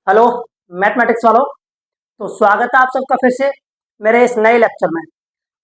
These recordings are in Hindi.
हेलो मैथमेटिक्स वालों। तो स्वागत है आप सबका फिर से मेरे इस नए लेक्चर में।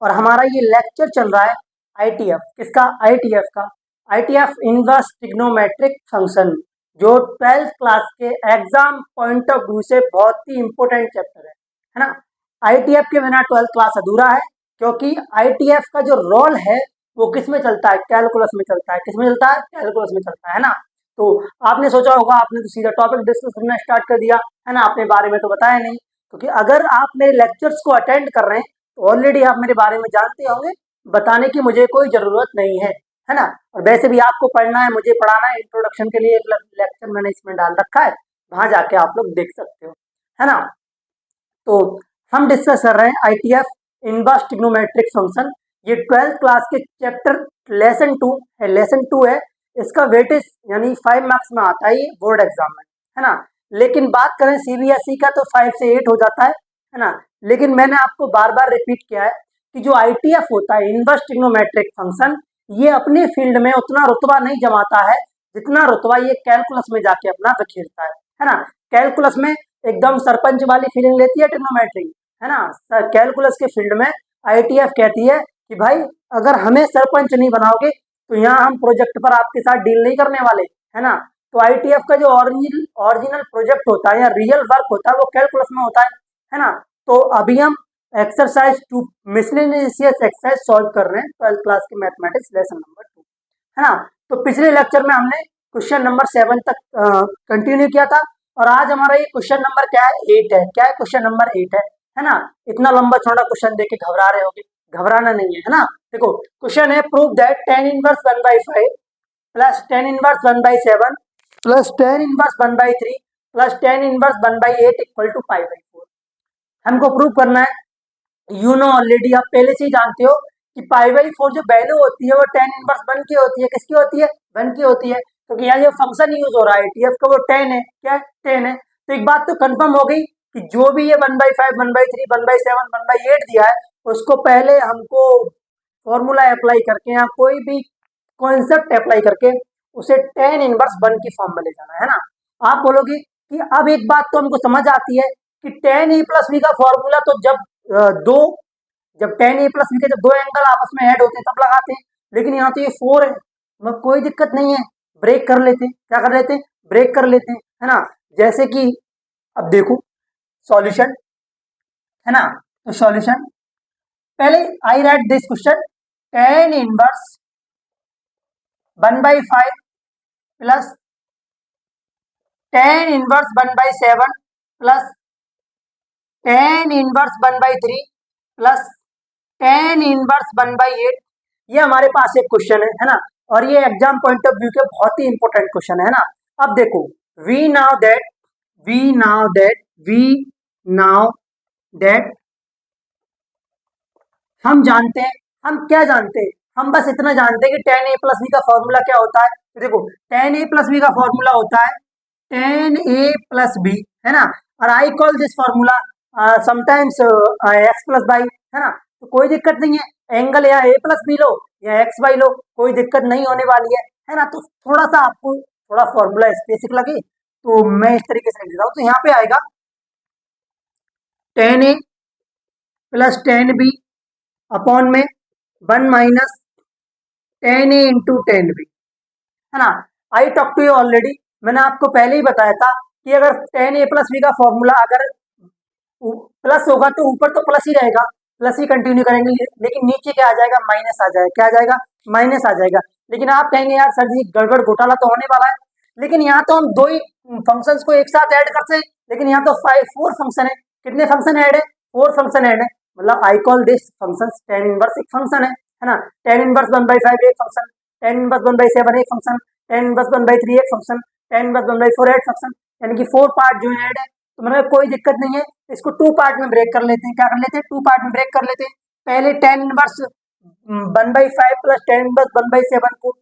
और हमारा ये लेक्चर चल रहा है आईटीएफ किसका, आईटीएफ का। आईटीएफ इनवर्स ट्रिग्नोमेट्रिक फंक्शन, जो 12th क्लास के एग्जाम पॉइंट ऑफ व्यू से बहुत ही इंपॉर्टेंट चैप्टर है ना। आईटीएफ के बिना 12th क्लास अधूरा है, क्योंकि आईटीएफ का जो रोल है वो किस में चलता है, कैलकुलस में चलता है। किस में चलता है, कैलकुलस में चलता है ना। तो आपने सोचा होगा, आपने तो सीधा टॉपिक डिस्कस करना स्टार्ट कर दिया है ना, अपने बारे में तो बताया नहीं। क्योंकि अगर आप मेरे लेक्चर्स को अटेंड कर रहे हैं तो ऑलरेडी आप मेरे बारे में जानते होंगे, बताने की मुझे कोई जरूरत नहीं है ना। और वैसे भी आपको पढ़ना है, मुझे पढ़ाना है। इंट्रोडक्शन के लिए एक लेक्चर मैंने इसमें डाल रखा है, वहां जाके आप लोग देख सकते हो, है ना। तो हम डिस्कस कर रहे हैं आईटीएफ इनवर्स ट्रिग्नोमेट्रिक फंक्शन। ये 12th क्लास के चैप्टर लेसन 2 है। इसका वेटेज यानी 5 मार्क्स में आता है ये बोर्ड एग्जाम में, है ना। लेकिन बात करें सीबीएसई का तो 5 से 8 हो जाता है ना। लेकिन मैंने आपको बार बार रिपीट किया है कि जो आईटीएफ होता है, इनवर्स ट्रिग्नोमेट्रिक फंक्शन, ये अपने फील्ड में उतना रुतबा नहीं जमाता है जितना रुतबा ये कैलकुलस में जाके अपना बिखेरता है ना। कैलकुलस में एकदम सरपंच वाली फीलिंग लेती है ट्रिग्नोमेट्री, है ना। कैलकुलस के फील्ड में आईटीएफ कहती है कि भाई अगर हमें सरपंच नहीं बनाओगे तो यहाँ हम प्रोजेक्ट पर आपके साथ डील नहीं करने वाले, है ना। तो आईटीएफ का जो ओरिजिनल प्रोजेक्ट होता है या रियल वर्क होता है वो कैलकुलस में होता है ना। तो अभी हम एक्सरसाइज 2 मिसलेनियस एक्सरसाइज सॉल्व कर रहे हैं 12th क्लास के मैथमेटिक्स लेसन नंबर 2, है ना। तो पिछले लेक्चर में हमने क्वेश्चन नंबर 7 तक कंटिन्यू किया था। और आज हमारा ये क्वेश्चन नंबर क्या है, 8 है। क्या है, क्वेश्चन नंबर 8 है ना। इतना लंबा चौड़ा क्वेश्चन देके घबरा रहे होगे, घबराना नहीं है ना। देखो क्वेश्चन है, prove that tan inverse 1/5 plus tan inverse 1/7 plus tan inverse 1/3 plus tan inverse 1/8 equal to π/4। हमको प्रूव करना है। यू नो ऑलरेडी, आप पहले से ही जानते हो कि π/4 जो वैल्यू होती है वो tan इनवर्स 1 की होती है। किसकी होती है, 1 की होती है। क्योंकि यहाँ जो फंक्शन यूज हो रहा है टीएफ का वो 10 है। क्या है, 10 है। तो एक बात तो कंफर्म हो गई कि जो भी ये 1/5 1/3 1/7 1/8 दिया है उसको पहले हमको फॉर्मूला अप्लाई करके या कोई भी कॉन्सेप्ट अप्लाई करके उसे tan इनवर्स 1 की फॉर्म में ले जाना है ना। आप बोलोगे कि अब एक बात तो हमको समझ आती है कि tan a प्लस बी का फॉर्मूला तो जब tan a प्लस बी के जब दो एंगल आपस में ऐड होते हैं तब लगाते हैं। लेकिन यहाँ तो ये 4 है, मगर कोई दिक्कत नहीं है, ब्रेक कर लेते हैं। क्या कर लेते हैं, ब्रेक कर लेते हैं, है ना। जैसे कि अब देखो सॉल्यूशन, है ना। तो सॉल्यूशन पहले I write this question, tan inverse 1/5 plus tan inverse 1/7 plus tan inverse 1/3 plus tan inverse 1/8। ये हमारे पास एक क्वेश्चन है ना। और ये एग्जाम पॉइंट ऑफ व्यू के बहुत ही इंपॉर्टेंट क्वेश्चन है ना। अब देखो, we know that we know that we know that हम जानते हैं, हम क्या जानते हैं, हम बस इतना जानते हैं कि tan a प्लस बी का फॉर्मूला क्या होता है। तो देखो tan a प्लस बी का फॉर्मूला होता है tan a प्लस बी, है ना। और I call this formula sometimes x plus by, है ना। तो कोई दिक्कत नहीं है, एंगल या a प्लस बी लो या x बाई लो, कोई दिक्कत नहीं होने वाली है ना। तो थोड़ा सा आपको थोड़ा फॉर्मूला स्पेसिफिक लगे तो मैं इस तरीके से लिख देता हूँ। तो यहाँ पे आएगा tan a plus tan b upon में 1 minus tan a into tan b, है ना। I talk to you already, मैंने आपको पहले ही बताया था कि अगर tan a प्लस b का फॉर्मूला अगर प्लस होगा तो ऊपर तो प्लस ही रहेगा, प्लस ही कंटिन्यू करेंगे। लेकिन नीचे क्या आ जाएगा, माइनस आ जाएगा। क्या आ जाएगा, माइनस आ जाएगा। लेकिन आप कहेंगे यार सर जी गड़बड़ घोटाला तो होने वाला है। लेकिन यहाँ तो हम दो ही फंक्शंस को एक साथ ऐड करते हैं, लेकिन यहाँ तो 4 फंक्शन है। कितने फंक्शन ऐड है, 4 फंक्शन ऐड है। मतलब I call this function tan inverse एक फंक्शन है ना। tan इनवर्स 1/5 एक फंक्शन, tan इनवर्स 1/7 एक फंक्शन, tan इनवर्स 1/3 एक फंक्शन, tan इनवर्स 1/4 एक फंक्शन। यानी कि 4 पार्ट जो ऐड है। तो मतलब कोई दिक्कत नहीं है, इसको 2 पार्ट में ब्रेक कर लेते हैं। क्या कर लेते हैं, 2 पार्ट में ब्रेक कर लेते हैं। पहले tan inverse 1/5 plus tan inverse 1/7 को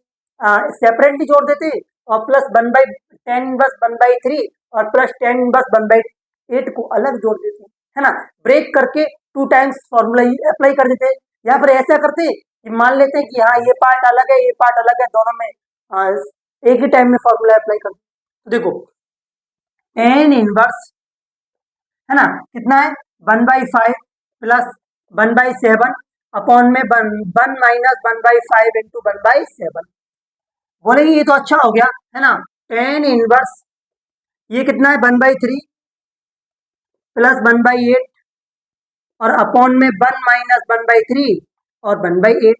सेपरेटली जोड़ देते हैं, और प्लस tan इनवर्स 1/3 और प्लस tan इनवर्स 1/8 को अलग जोड़ देते हैं, है ना। ब्रेक करके 2 टाइम्स फॉर्मूला अप्लाई कर देते हैं। यहाँ पर ऐसा करते हैं कि मान लेते हैं कि हाँ ये पार्ट अलग है, ये पार्ट अलग है, दोनों में एक ही टाइम में फॉर्मूला अप्लाई कर। देखो टेन इनवर्स है ना, कितना है 1/5 प्लस 1/7 अपॉन में 1 - 1/5 इंटू 1/7। बोलेंगे ये तो अच्छा हो गया है ना, टेन इनवर्स ये कितना है 1/3 प्लस 1/8 और अपॉन में 1 - 1/3 और 1/8,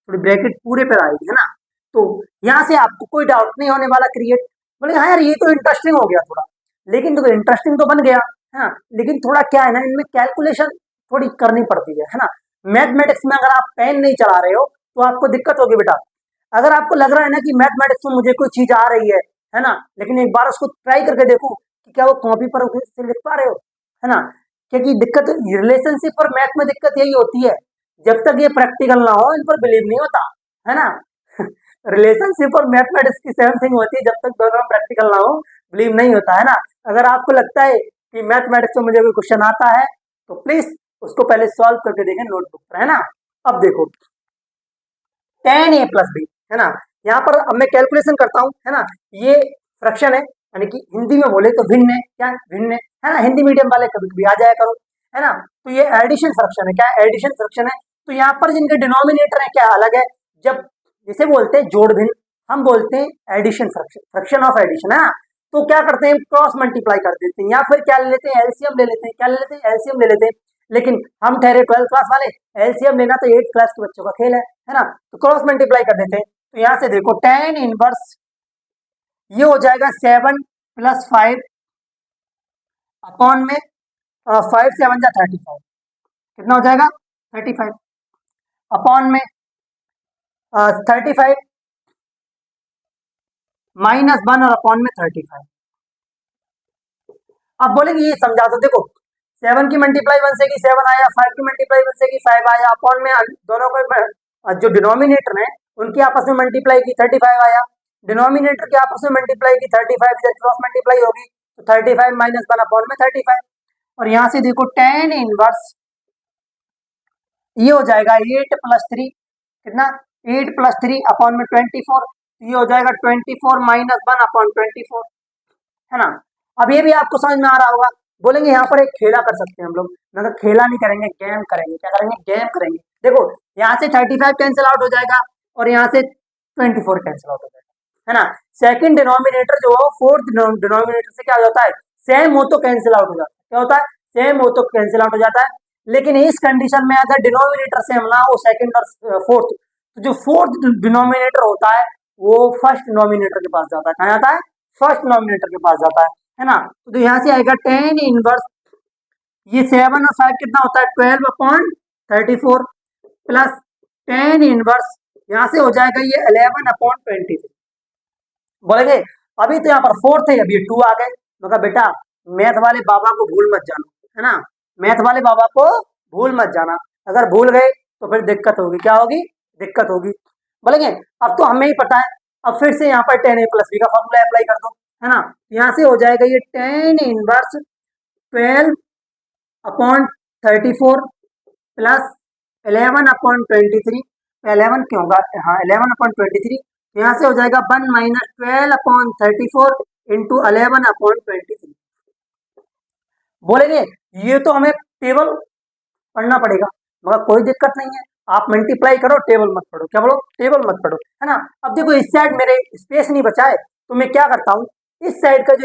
थोड़ी ब्रैकेट पूरे पर आएगी है ना। तो यहाँ से आपको कोई डाउट नहीं होने वाला क्रिएट। बोले हाँ यार ये तो इंटरेस्टिंग हो गया थोड़ा, लेकिन तो इंटरेस्टिंग तो बन गया है ना, लेकिन थोड़ा क्या है ना, इनमें कैलकुलेशन थोड़ी करनी पड़ती है ना। मैथमेटिक्स में अगर आप पेन नहीं चला रहे हो तो आपको दिक्कत होगी बेटा। अगर आपको लग रहा है ना कि मैथमेटिक्स में मुझे कोई चीज आ रही है ना, लेकिन एक बार उसको ट्राई करके देखो कि क्या वो कॉपी पर से लिख पा रहे हो, है ना। क्योंकि दिक्कत रिलेशनशिप और मैथ में दिक्कत यही होती है, जब तक ये प्रैक्टिकल ना हो इन पर बिलीव नहीं होता है ना। रिलेशनशिप और मैथमेटिक्स की सेम थिंग होती है, जब तक दोनों प्रैक्टिकल ना हो बिलीव नहीं होता है ना। अगर आपको लगता है कि मैथमेटिक्स में मुझे कोई क्वेश्चन आता है तो प्लीज उसको पहले सॉल्व करके देखें नोटबुक पर, है ना। अब देखो 10a + b है ना, यहाँ पर अब मैं कैलकुलेशन करता हूँ है ना। ये फ्रैक्शन है, यानी कि हिंदी में बोले तो भिन्न है, क्या भिन्न है ना। हिंदी मीडियम वाले कभी कभी आ जाया करो है ना। तो ये एडिशन फ्रैक्शन है, क्या एडिशन फ्रैक्शन है। तो यहाँ पर जिनके डिनोमिनेटर है क्या अलग है, जब जिसे बोलते हैं जोड़ भिन्न, हम बोलते हैं addition fraction, fraction of addition है ना। तो क्या करते हैं क्रॉस मल्टीप्लाई कर देते हैं, या फिर क्या ले लेते हैं एलसीएम ले लेते हैं, क्या ले लेते हैं एलसीएम ले लेते हैं। लेकिन हम ठहरे 12th क्लास वाले, एलसीएम लेना तो 8th क्लास के बच्चों का खेल है ना। तो क्रॉस मल्टीप्लाई कर देते हैं। तो यहाँ से देखो टेन इनवर्स ये हो जाएगा 7 + 5 अपॉन में 5 7 जा 35, कितना हो जाएगा 35 अपॉन में 35 -1 और अपॉन में 35। अब बोलेंगे ये समझा दो, देखो 7 की मल्टीप्लाई 1 से की 7 आया, 5 की मल्टीप्लाई 1 से की 5 आया, अपॉन में दोनों को जो डिनोमिनेटर है उनकी आपस में मल्टीप्लाई की 35 आया, डिनोमिनेटर के आपस में मल्टीप्लाई की 35, इधर क्रॉस मल्टीप्लाई होगी तो 35 - 1 अपॉन में 35। और यहाँ से देखो टेन इनवर्स ये हो जाएगा 8 + 3, कितना 8 + 3 अपॉन में 24, ये हो जाएगा 24 - 1 अपॉन 24 है ना। अब ये भी आपको समझ में आ रहा होगा। बोलेंगे यहाँ पर एक खेला कर सकते हैं हम लोग, मगर खेला नहीं करेंगे, गेम करेंगे। क्या करेंगे, गेम करेंगे। देखो यहाँ से 35 कैंसिल आउट हो जाएगा और यहाँ से 24 कैंसिल आउट हो जाएगा है ना। सेकंड डिनोमिनेटर जो है फोर्थ डिनोमिनेटर से क्या हो जाता है, सेम हो तो कैंसिल आउट हो जाता है। क्या होता है, सेम हो तो कैंसिल आउट हो जाता है। लेकिन इस कंडीशन में अगर डिनोमिनेटर सेम ना हो, सेकंड और फोर्थ, तो जो फोर्थ डिनोमिनेटर होता है वो फर्स्ट डिनोमिनेटर के पास जाता है। कहाँ जाता है, फर्स्ट डिनोमिनेटर के पास जाता है ना। तो यहाँ से आएगा टेन इनवर्स ये 7 और 5 कितना होता है 12/34 प्लस 10 इनवर्स यहाँ से हो जाएगा ये 11/23। बोलेंगे अभी तो यहाँ पर 4 थे, अभी 2 आ गए। मगर बेटा मैथ वाले बाबा को भूल मत जाना है ना, मैथ वाले बाबा को भूल मत जाना। अगर भूल गए तो फिर दिक्कत होगी, क्या होगी, दिक्कत होगी। बोलेंगे अब तो हमें ही पता है, अब फिर से यहाँ पर 10a + b का फॉर्मूला अप्लाई कर दो है ना। यहाँ से हो जाएगा ये 10 इनवर्स 12/34 प्लस 11/23, 11 क्यों होगा, हाँ 11/23। यहाँ से हो जाएगा 1 - 12/34 इंटू 11/23। बोलेंगे ये तो हमें टेबल पढ़ना पड़ेगा, मगर कोई दिक्कत नहीं है, आप मल्टीप्लाई करो, टेबल मत पढ़ो। क्या बोलो, टेबल मत पढ़ो है ना। अब देखो इस साइड मेरे स्पेस नहीं बचा है, तो मैं क्या करता हूँ, इस साइड का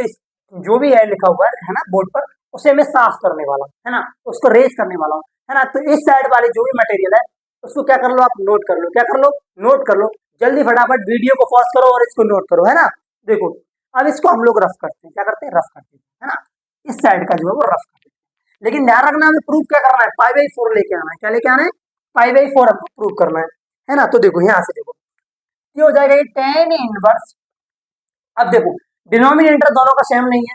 जो भी है लिखा हुआ है ना बोर्ड पर, उसे मैं साफ करने वाला हूँ है ना, उसको रेज करने वाला हूँ है ना। तो इस साइड वाले जो भी मटेरियल है उसको क्या कर लो, आप नोट कर लो। क्या कर लो, नोट कर लो। जल्दी फटाफट वीडियो को पॉज करो और इसको नोट करो है ना। देखो अब इसको हम लोग रफ करते हैं, क्या करते हैं, रफ करते हैं है ना। इस साइड का जो है वो रफ करते हैं। लेकिन ध्यान रखना हमें प्रूफ क्या करना है, π/4 लेके आना है। क्या लेके आना है, π/4 हमको प्रूव करना है ना। तो देखो यहाँ से देखो ये हो जाएगा ये 10 इनवर्स। अब देखो डिनोमिनेटर दोनों का सेम नहीं है,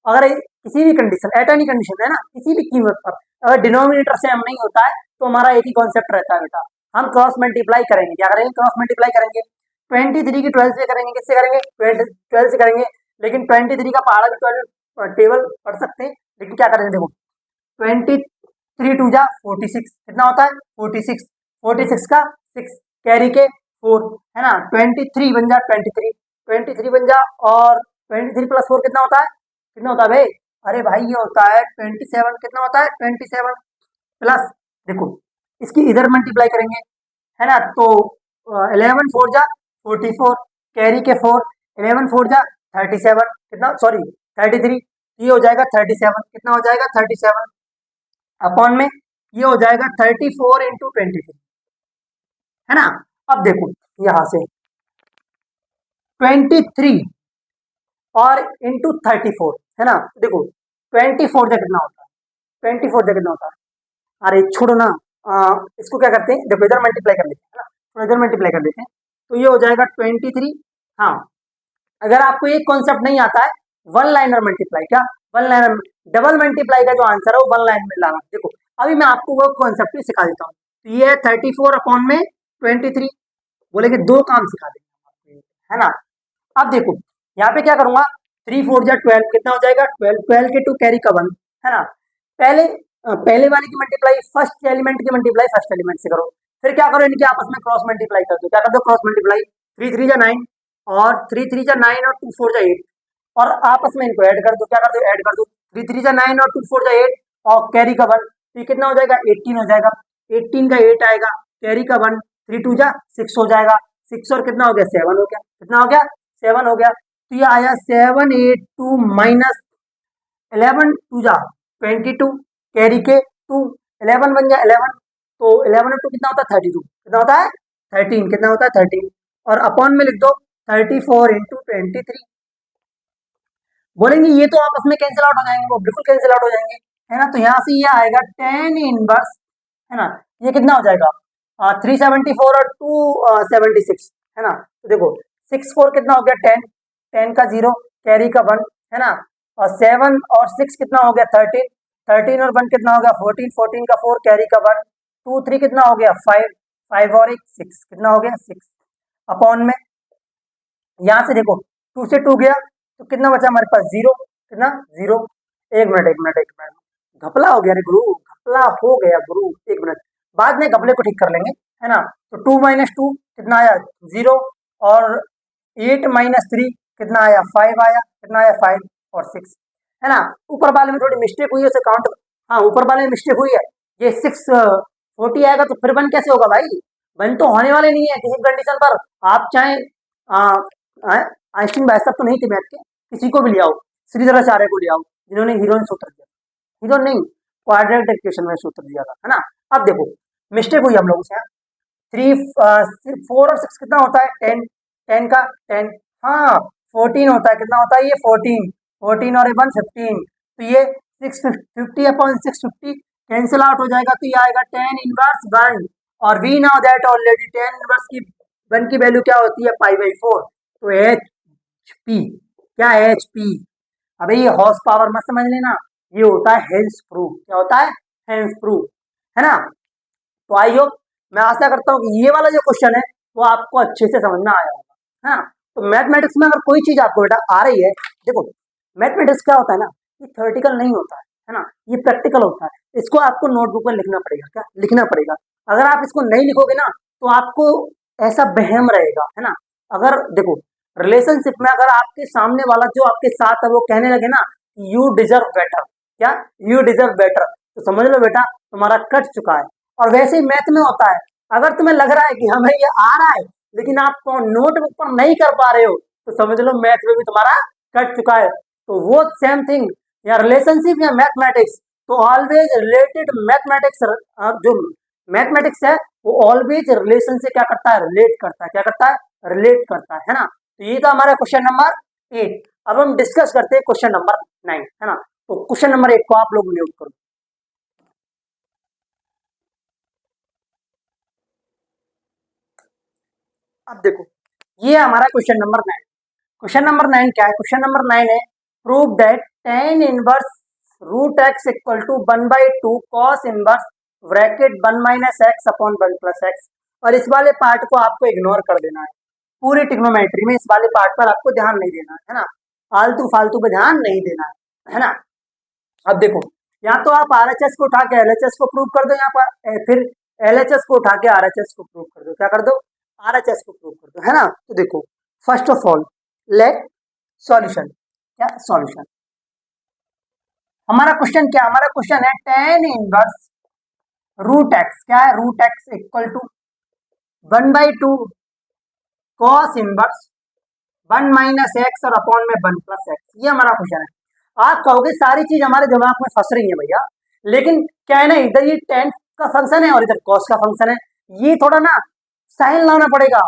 अगर किसी भी कंडीशन, एट एनी कंडीशन है ना, किसी भी कीमत पर अगर डिनोमिनेटर सेम नहीं होता है तो हमारा एक ही कॉन्सेप्ट रहता है बेटा, हम क्रॉस मल्टीप्लाई करेंगे। क्या करेंगे, क्रॉस मल्टीप्लाई करेंगे। 23 की 12 से करेंगे, किससे करेंगे, 12 से करेंगे। लेकिन 23 का पहाड़ा भी 12 टेबल पढ़ सकते हैं, लेकिन क्या करेंगे, देखो 23 2 जा 46 कितना होता है 46, 46 का 6 कैरी के 4 है ना। 23 बन जा 23 बन जा और 23 + 4 कितना होता है, कितना होता है भाई? अरे भाई ये होता है 27, कितना होता है 27 प्लस, देखो इसकी इधर मल्टीप्लाई करेंगे, है ना, तो 11 4 जा 44, कैरी के 4, 11 4 जा 37, कितना, सॉरी 33, ये हो जाएगा 37, कितना हो जाएगा 37 अपॉन में ये हो जाएगा 34 × 23, है ना। अब देखो यहां से 23 और इंटू 34, है ना, देखो 24 जा कितना होता है, 24 जा कितना होता है, अरे छोड़ो ना, इसको क्या करते हैं, देखो इधर मल्टीप्लाई कर लेते हैं, है ना, तो इधर मल्टीप्लाई कर लेते हैं, तो ये हो जाएगा 23। हाँ, अगर आपको एक कॉन्सेप्ट नहीं आता है, वन लाइनर मल्टीप्लाई, क्या वन लाइनर, डबल मल्टीप्लाई का जो आंसर है वो वन लाइन में लाना, देखो अभी मैं आपको वो कॉन्सेप्ट ही सिखा देता हूँ। तो ये 34 अपॉन में 23, बोलेंगे दो काम सिखा देंगे, है ना। अब देखो यहाँ पे क्या करूंगा, 3 4 जा 12, कितना हो जाएगा 12, 12 के 2 कैरी का 1, है ना। पहले वाले की मल्टीप्लाई फर्स्ट एलिमेंट की मल्टीप्लाई फर्स्ट एलिमेंट से करो, फिर क्या करो, इनके आपस में क्रॉस मल्टीप्लाई कर दो, क्या कर दो क्रॉस मल्टीप्लाई, 3 3 जा 9 और 3 3 जा 9 और 2 4 जा 8, और आपस में इनको ऐड कर दो, क्या कर दो ऐड कर दो, 3 3 जा 9 और 2 4 जा 8 और कैरी का 1, तो ये कितना हो जाएगा 18 हो जाएगा, 18 का 8 आएगा, कैरी का 1, 3 2 जा 6 हो जाएगा, 6 और कितना हो गया 7 हो गया, कितना हो गया 7 हो गया, तो ये आया 7 8 2 माइनस 11 2 जा 22, कैरी के 2, 11 1 जा 11, तो 11 और 2 कितना होता है 32, कितना होता है 13, कितना होता है 13, और अपॉन में लिख दो 34 × 23, बोलेंगे ये तो आपस में कैंसिल आउट हो जाएंगे, वो बिल्कुल कैंसिल आउट हो जाएंगे, है ना। तो यहाँ से ये आएगा 10 इनवर्स, है ना, ये कितना हो जाएगा 374 और 276, है ना। तो देखो 6 4 कितना हो गया 10, 10 का 0 कैरी का 1, है ना, और 7 और 6 कितना हो गया 13, 13 और 1 कितना हो गया 14, 14 का 4 कैरी का 1, 2 3 कितना हो गया 5, 5 और 1 6, कितना हो गया 6 अपॉन में, यहाँ से देखो 2 से 2 गया तो कितना बचा हमारे पास 0, कितना 0, एक मिनट एक मिनट एक मिनट, घपला हो गया रे गुरु, घपला हो गया गुरु, एक मिनट, बाद में घपले को ठीक कर लेंगे, है ना। तो 2 - 2 कितना आया 0, और 8 - 3 कितना आया 5 आया, कितना आया 5 और 6, है ना। ऊपर वाले में थोड़ी मिस्टेक हुई है, उसे काउंट, हाँ ऊपर वाले में मिस्टेक हुई है, ये 640 आएगा तो फिर 1 कैसे होगा भाई, 1 तो होने वाले नहीं है किसी कंडीशन पर, आप चाहे आइंस्टीन भाई साहब तो नहीं थे मैथ के, किसी को भी ले आओ, श्रीधराचार्य को ले आओ जिन्होंने हीरोइन सूत्र दिया, हीरो नहीं क्वाड्रेटिक इक्वेशन में सूत्र दिया था, है ना। अब देखो मिस्टेक हुई हम लोगों से, 4 और 6 कितना होता है 10, 10 का 10, हाँ 14 होता है, कितना होता है ये 14, 14 और 1 15, तो ये 650 अपॉन 650 कैंसिल आउट हो जाएगा, तो ये आएगा 10 इनवर्स 1, और we know that already 10 inverse की 1 की वैल्यू क्या होती है π/4, तो एच पी, क्या एच पी, अबे ये हॉर्स पावर मत समझ लेना, ये होता है हेंस प्रूफ, क्या होता है हेंस प्रूफ, है ना। तो आई होप, मैं आशा करता हूँ कि ये वाला जो क्वेश्चन है वो आपको अच्छे से समझ में आया होगा, है ना। तो मैथमेटिक्स में अगर कोई चीज आपको बेटा आ रही है, देखो मैथमेटिक्स क्या होता है ना, ये थ्योरेटिकल नहीं होता है ना, ये प्रैक्टिकल होता है, इसको आपको नोटबुक में लिखना पड़ेगा, क्या लिखना पड़ेगा, अगर आप इसको नहीं लिखोगे ना तो आपको ऐसा बहम रहेगा, है ना। अगर देखो रिलेशनशिप में अगर आपके सामने वाला जो आपके साथ है वो कहने लगे ना यू डिजर्व बेटर, क्या यू डिजर्व बेटर, तो समझ लो बेटा तुम्हारा कट चुका है। और वैसे ही मैथ में होता है, अगर तुम्हें लग रहा है कि हमें ये आ रहा है लेकिन आप तो नोटबुक पर नहीं कर पा रहे हो, तो समझ लो मैथ में भी तुम्हारा कट चुका है। तो वो सेम थिंग या रिलेशनशिप या मैथमेटिक्स, तो ऑलवेज रिलेटेड मैथमेटिक्स, जो मैथमेटिक्स है वो ऑलवेज रिलेशन से क्या करता है रिलेट करता है, क्या करता है रिलेट करता है ना। तो ये था हमारा क्वेश्चन नंबर 8। अब हम डिस्कस करते हैं क्वेश्चन नंबर 9, है ना। तो क्वेश्चन नंबर 8 को आप लोग नोट करो। अब देखो ये हमारा क्वेश्चन नंबर 9। क्वेश्चन नंबर 9 क्या है, क्वेश्चन नंबर 9 है prove that tan inverse root x equal to 1/2 cos inverse bracket 1 minus x upon 1 plus x. और इस वाले पार्ट को आपको इग्नोर कर देना है, पूरी ट्रिग्नोमेट्री में इस वाले पार्ट पर आपको ध्यान नहीं देना है ना, फालतू फालतू पे ध्यान नहीं देना है ना। अब देखो या तो आप आरएचएस को उठा के एलएचएस को प्रूव कर दो, यहाँ पर फिर एलएचएस को उठा के आरएचएस को प्रूव कर दो, क्या कर दो आरएचएस को प्रूव कर दो, है ना। तो देखो first of all let solution, क्या सॉल्यूशन, हमारा क्वेश्चन क्या, हमारा क्वेश्चन है टेन इनवर्स रूट एक्स, क्या है, root x equal to 1/2 cos inverse 1 minus x और अपॉन में 1 प्लस एक्स, ये हमारा क्वेश्चन है। आप कहोगे सारी चीज हमारे दिमाग में फंस रही है भैया, लेकिन क्या है ना, इधर ये टेन का फंक्शन है और इधर कॉस का फंक्शन है, ये थोड़ा ना साइन लाना पड़ेगा,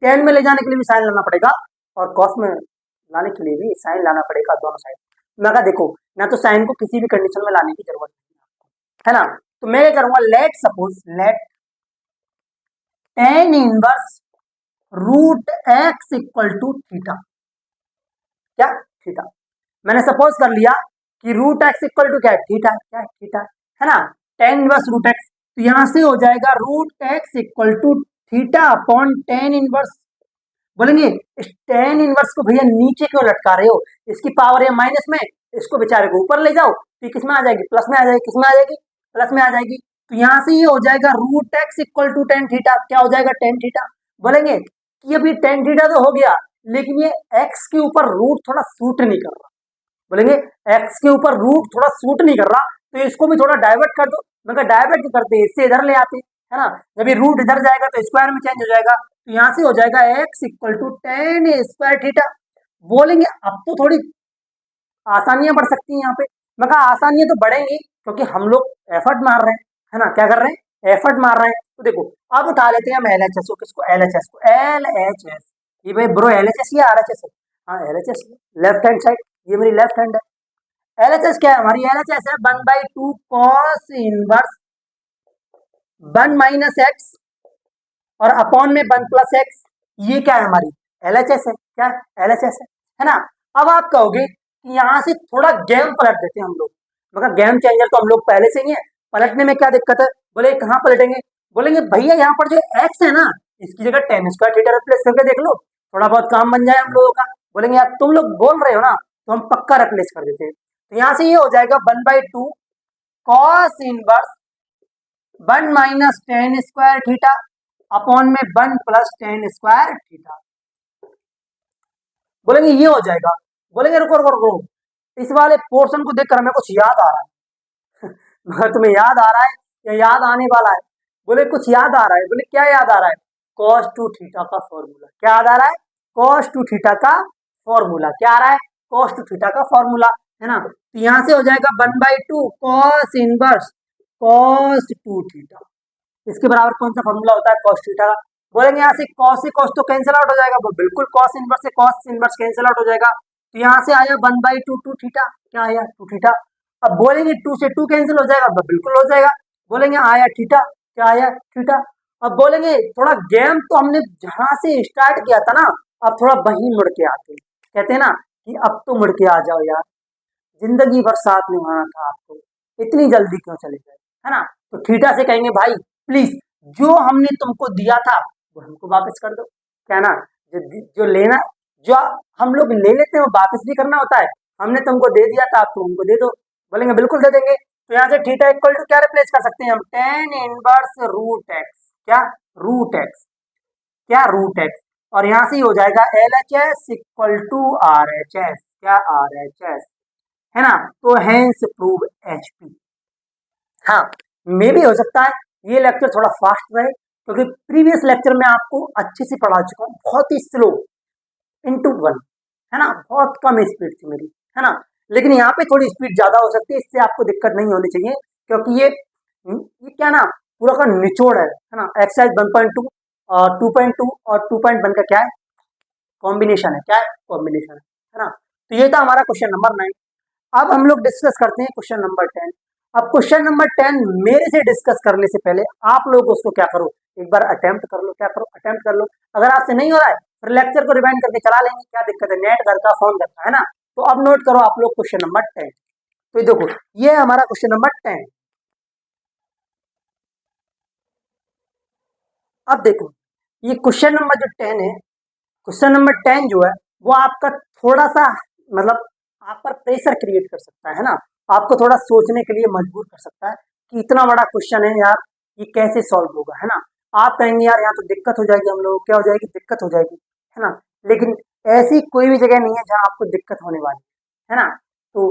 टेन में ले जाने के लिए भी साइन लाना पड़ेगा और कॉस में लाने के लिए भी साइन लाना पड़ेगा, दोनों साइड। मैं कहा देखो, ना तो साइन को किसी भी कंडीशन में लाने की जरूरत नहीं है ना, तो मैं क्या करूंगा, let suppose let tan inverse root x equal to theta, क्या थीटा, मैंने सपोज कर लिया कि रूट एक्स इक्वल टू क्या है, थीटा, क्या है थीटा, है ना, टेन इनवर्स रूट एक्स, तो यहां से हो जाएगा root x equal to theta upon tan inverse. बोलेंगे इस टेन इनवर्स को भैया नीचे क्यों लटका रहे हो, इसकी पावर है माइनस में, इसको बेचारे को ऊपर ले जाओ, तो किस में आ जाएगी, प्लस में आ जाएगी, किस में आ जाएगी, प्लस में आ जाएगी, तो यहां से ये हो जाएगा root x equal to tan theta, क्या हो जाएगा, टेन थीटा। बोलेंगे कि अभी टेन थीटा तो हो गया, लेकिन ये एक्स के ऊपर रूट थोड़ा सूट नहीं कर रहा, बोलेंगे एक्स के ऊपर रूट थोड़ा सूट नहीं कर रहा, तो इसको भी थोड़ा डाइवर्ट कर दो, मगर डाइवर्ट करते इससे इधर ले आते, है ना, जब ये रूट इधर जाएगा तो स्क्वायर में चेंज हो जाएगा, तो यहां से हो जाएगा x equal to tan square theta. बोलेंगे अब तो थोड़ी आसानियां बढ़ सकती हैं यहाँ पे, मैं कहा आसानियां तो बढ़ेंगी क्योंकि हम लोग एफर्ट मार रहे हैं, है ना, क्या कर रहे हैं, एफर्ट मार रहे हैं। तो देखो अब उठा लेते हैं हम एल एच एस को, किसको, एल एच एस को, एल एच एस, ये भाई ब्रो एल एच एस या आर एच एस है, हाँ L H S, left hand side, ये मेरी लेफ्ट हैंड है। एल एच एस क्या है हमारी, एल एच एस है 1/2 कॉस इनवर्स 1 माइनस एक्स और अपॉन में 1 प्लस एक्स, ये क्या है हमारी एल एच एस है, क्या एल एच एस है ना। अब आप कहोगे कि यहाँ से थोड़ा गेम पलट देते हैं हम लोग, मगर गेम चेंजर तो हम लोग पहले से ही है, पलटने में क्या दिक्कत है, बोले कहाँ पलटेंगे, बोलेंगे भैया यहाँ पर जो एक्स है ना, इसकी जगह टेन स्क्वायर थीटा रिप्लेस करके देख लो, थोड़ा बहुत काम बन जाए हम लोगों का। बोलेंगे यार तुम लोग बोल रहे हो ना, तो हम पक्का रिप्लेस कर देते हैं, तो यहाँ से ये हो जाएगा 1/2 cos inverse 1 minus ten square theta upon में 1 प्लस टेन स्क्वायर थीटा। बोलेंगे ये हो जाएगा, बोलेंगे रुको रुको रुको, इस वाले पोर्शन को देखकर हमें कुछ याद आ रहा है मगर तुम्हें याद आ रहा है या याद आने वाला है, बोले कुछ याद आ रहा है, बोले क्या याद आ रहा है, कॉस टू थीटा का फॉर्मूला, क्या याद आ रहा है, कॉस टू थीटा का फॉर्मूला, क्या आ रहा है, कॉस टू थीटा का फॉर्मूला, है ना, तो यहां से हो जाएगा 1/2 cos inverse cos two theta, इसके बराबर कौन सा फॉर्मूला होता है, कॉस थीटा का। बोलेंगे यहाँ से कॉस से कॉस तो कैंसिल आउट हो जाएगा, वो बिल्कुल कॉस इनवर्स से कॉस इनवर्स कैंसिल आउट हो जाएगा, तो यहाँ से आया 1/2 टू थीटा, क्या आया टू थीटा। अब बोलेंगे टू से टू कैंसिल हो जाएगा, बिल्कुल हो जाएगा, बोलेंगे आया थीटा, क्या आया थीटा। अब बोलेंगे थोड़ा गेम तो हमने जहां से स्टार्ट किया था ना, अब थोड़ा वहीं मुड़ के आते हैं, कहते हैं ना कि अब तो मुड़ के आ जाओ यार, जिंदगी भर साथ निभाना था आपको, इतनी जल्दी क्यों चले गए, है ना। तो थीटा से कहेंगे भाई प्लीज जो हमने तुमको दिया था वो हमको वापस कर दो, क्या ना, जो लेना, जो हम लोग ले लेते हैं वो वापस भी करना होता है, हमने तुमको दे दिया था आप तो हमको दे दो, बोलेंगे बिल्कुल दे देंगे। तो यहाँ से थीटा इक्वल टू क्या रिप्लेस कर सकते हैं हम, टेन इनवर्स रूट एक्स, क्या रूट एक्स, क्या रूट एक्स, और यहाँ से हो जाएगा L H S equal to R H S, क्या आर एच एस, है ना, तो हेंस प्रूव एच पी। हाँ मे भी हो सकता है ये लेक्चर थोड़ा फास्ट रहे, क्योंकि प्रीवियस लेक्चर में आपको अच्छे से पढ़ा चुका हूँ, बहुत ही स्लो इनटू वन, है ना, बहुत कम स्पीड थी मेरी, है ना, लेकिन यहाँ पे थोड़ी स्पीड ज्यादा हो सकती है, इससे आपको दिक्कत नहीं होनी चाहिए, क्योंकि ये क्या ना पूरा का निचोड़ है ना, एक्सरसाइज 1.2 और 2.2 और 2.1 का क्या है, कॉम्बिनेशन है, क्या है, कॉम्बिनेशन है ना। तो ये था हमारा क्वेश्चन नंबर 9। अब हम लोग डिस्कस करते हैं क्वेश्चन नंबर 10। अब क्वेश्चन नंबर 10 मेरे से डिस्कस करने से पहले आप लोग उसको क्या करो, एक बार अटेम्प्ट कर लो, क्या करो, अटेम्प्ट कर लो, अगर आपसे नहीं हो रहा है फिर लेक्चर को रिवाइंड करके चला लेंगे, क्या दिक्कत है, नेट घर का फोन करता है ना। तो अब नोट करो आप लोग क्वेश्चन नंबर 10, तो देखो ये है हमारा क्वेश्चन नंबर 10। अब देखो ये क्वेश्चन नंबर जो 10 है, क्वेश्चन नंबर 10 जो है वो आपका थोड़ा सा मतलब आप पर प्रेशर क्रिएट कर सकता है ना, आपको थोड़ा सोचने के लिए मजबूर कर सकता है कि इतना बड़ा क्वेश्चन है यार, ये कैसे सॉल्व होगा, है ना। आप कहेंगे यार यहाँ तो दिक्कत हो जाएगी, हम लोग क्या हो जाएगी, दिक्कत हो जाएगी, है ना, लेकिन ऐसी कोई भी जगह नहीं है जहाँ आपको दिक्कत होने वाली है ना। तो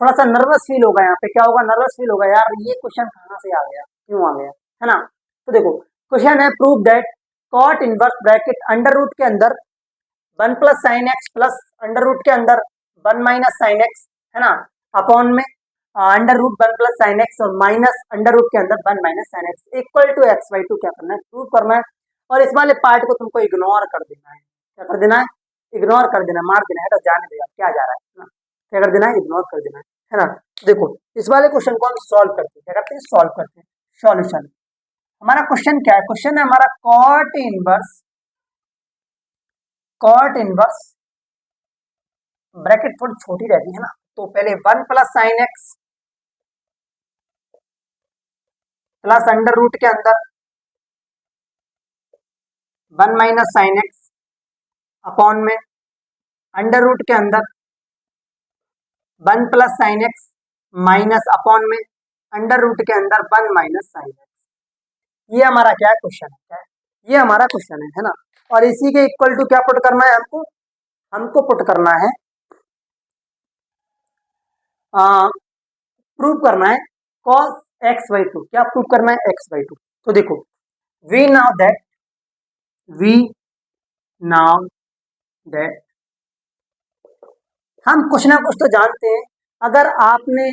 थोड़ा सा नर्वस फील होगा यहाँ पे, क्या होगा, नर्वस फील होगा यार, ये क्वेश्चन कहाँ से आ गया, क्यों आ गया, है ना। तो देखो क्वेश्चन है, prove that cot inverse bracket under root के अंदर 1 plus sine x plus under root के अंदर 1 माइनस साइन एक्स, है ना, अपॉन में under root 1 plus sine x और माइनस अंडर रूट के अंदर 1 minus sine x equal to x by two क्या करना है, प्रूव करना है। और इस वाले पार्ट को तुमको इग्नोर कर देना है, क्या कर देना है, इग्नोर कर देना, मार देना है, तो जाने देगा क्या जा रहा है ना, क्या कर देना है, इग्नोर कर देना है ना। देखो इस वाले क्वेश्चन को हम सॉल्व करते हैं, क्या करते हैं, सॉल्व करते हैं। सॉल्यूशन हमारा क्वेश्चन क्या है, क्वेश्चन है हमारा कॉट इनवर्स ब्रैकेट थोड़ी छोटी रहती है ना, तो पहले 1 plus sine x plus under root के अंदर 1 माइनस साइन एक्स अपॉन में अंडर रूट के अंदर 1 plus sine x minus upon में अंडर रूट के अंदर 1 माइनस साइन एक्स। ये हमारा क्या है, क्वेश्चन है, क्या है, ये हमारा क्वेश्चन है ना। और इसी के इक्वल टू क्या पुट करना है हमको, हमको पुट करना है, प्रूव करना है cos x बाई टू, क्या प्रूव करना है, x बाई टू। तो देखो वी नाउ दैट हम कुछ ना कुछ तो जानते हैं। अगर आपने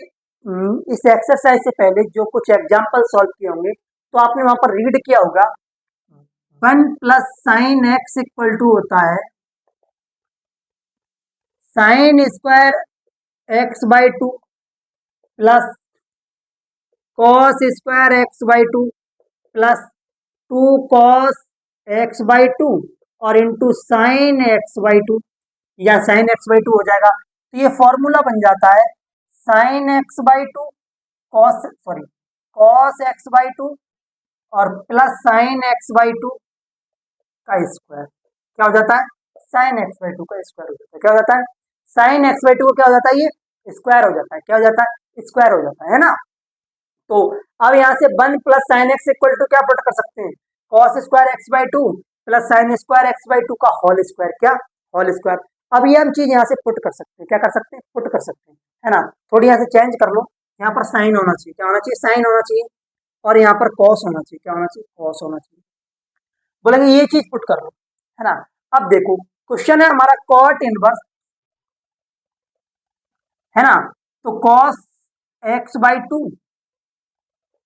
इस एक्सरसाइज से पहले जो कुछ एग्जाम्पल सॉल्व किए होंगे तो आपने वहां पर रीड किया होगा 1 plus sine x equal to होता है sine square x by two plus cos square x by two plus 2 cos x by two और into sine x by two, या साइन एक्स बाई टू हो जाएगा। तो ये फॉर्मूला बन जाता है sine x by two cos x by two और plus sine x by two का स्क्वायर, क्या हो जाता है, साइन एक्स बाई टू का स्क्वायर हो जाता है, क्या हो जाता है, साइन एक्स बाई टू को क्या हो जाता है, ये स्क्वायर हो जाता है, क्या हो जाता है, स्क्वायर हो जाता है ना। तो अब यहाँ से 1 plus sine x equal to क्या पुट कर सकते हैं, cos square x by two plus sine square x by two का होल स्क्वायर, क्या, होल स्क्वायर। अब ये हम चीज यहाँ से पुट कर सकते हैं, क्या कर सकते हैं, पुट कर सकते हैं, है ना। थोड़ी यहाँ से चेंज कर लो, यहाँ पर साइन होना चाहिए, क्या होना चाहिए, साइन होना चाहिए, और यहाँ पर कॉस होना चाहिए, क्या होना चाहिए, कॉस होना चाहिए। बोलेंगे ये चीज पुट कर लो, है ना। अब देखो क्वेश्चन है हमारा कॉट इनवर्स, है ना, तो cos x by two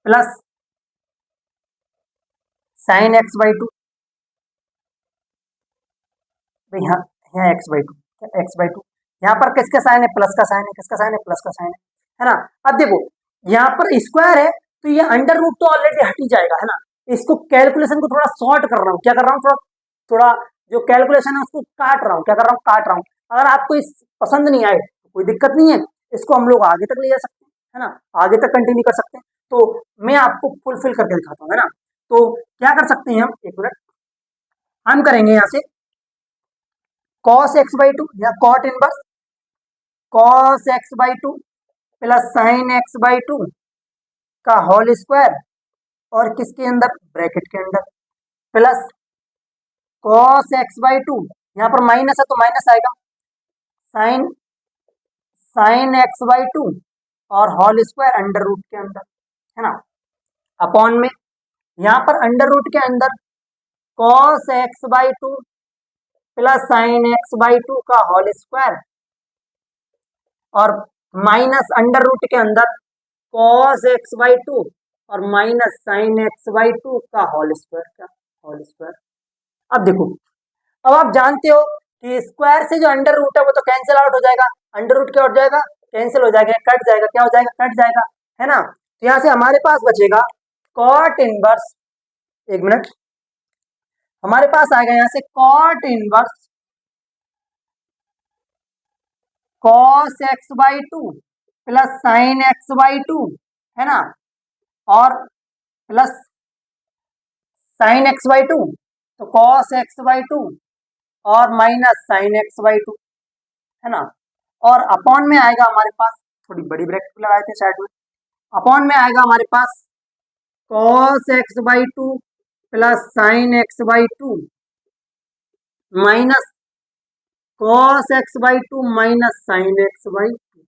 plus sine x by two, यहाँ यहाँ x by to, x by two, यहाँ पर किसका साइन है, प्लस का साइन है, किसका साइन है, प्लस का साइन है ना। अब देखो यहाँ पर स्क्वायर है तो ये अंडर रूट तो ऑलरेडी हट ही जाएगा, है ना। इसको कैलकुलेशन को थोड़ा शॉर्ट कर रहा हूँ, क्या कर रहा हूँ, थोड़ा थोड़ा जो कैलकुलेशन है उसको काट रहा हूँ, क्या कर रहा हूँ, काट रहा हूँ। अगर आपको इस पसंद नहीं आए तो कोई दिक्कत नहीं है, इसको हम लोग आगे तक ले जा सकते हैं, है ना, आगे तक कंटिन्यू कर सकते हैं। तो मैं आपको फुलफिल करके दिखाता हूँ, है ना। तो क्या कर सकते हैं हम, एक मिनट, हम करेंगे यहाँ से कॉस एक्स बाई टू या cot inverse cos x by two plus sine x by two का होल स्क्वायर और किसके अंदर, ब्रैकेट के अंदर, plus cos x by two, यहाँ पर माइनस है तो माइनस आएगा, sine sine x by two और होल स्क्वायर अंडर रूट के अंदर, है ना, अपॉन में यहाँ पर अंडर रूट के अंदर cos x by two plus sine x by two का होल स्क्वायर और माइनस अंडर रूट के अंदर कॉस एक्स बाई टू और minus sine x by two का होल स्क्वायर, क्या, होल स्क्वायर। अब देखो, अब आप जानते हो कि स्क्वायर से जो अंडर रूट है वो तो कैंसिल आउट हो जाएगा, अंडर रूट क्या हो जाएगा, कैंसिल हो जाएगा, कट जाएगा, क्या हो जाएगा, कट जाएगा, है ना। तो यहाँ से हमारे पास बचेगा कॉट इनवर्स, एक मिनट, हमारे पास आएगा यहाँ से cot inverse cos x by two plus sine x by two, है ना, और plus sine x by two, तो कॉस एक्स बाई टू और minus sine x by two, है ना, और अपॉन में आएगा हमारे पास, थोड़ी बड़ी ब्रैकेट लगाए थे साइड में, अपॉन में आएगा हमारे पास cos x by two plus sine x by two minus cos x by two minus sine x by two,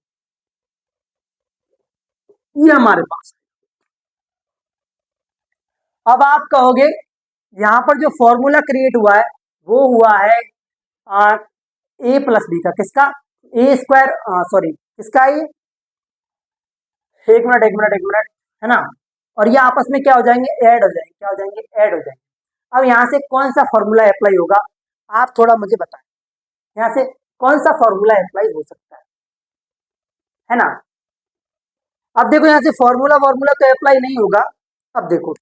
ये हमारे पास। अब आप कहोगे यहाँ पर जो फॉर्मूला क्रिएट हुआ है वो हुआ है ए प्लस बी का, किसका, ए स्क्वायर, सॉरी किसका, ये एक मिनट है ना, और ये आपस में क्या हो जाएंगे, ऐड हो जाएंगे, क्या हो जाएंगे, ऐड हो जाएंगे। अब यहाँ से कौन सा फॉर्मूला अप्लाई होगा, आप थोड़ा मुझे बताएं, यहाँ से कौन सा फॉर्मूला अप्लाई हो सकता है ना। अब देखो यहाँ से फॉर्मूला फॉर्मूला तो अप्लाई नहीं होगा। अब देखो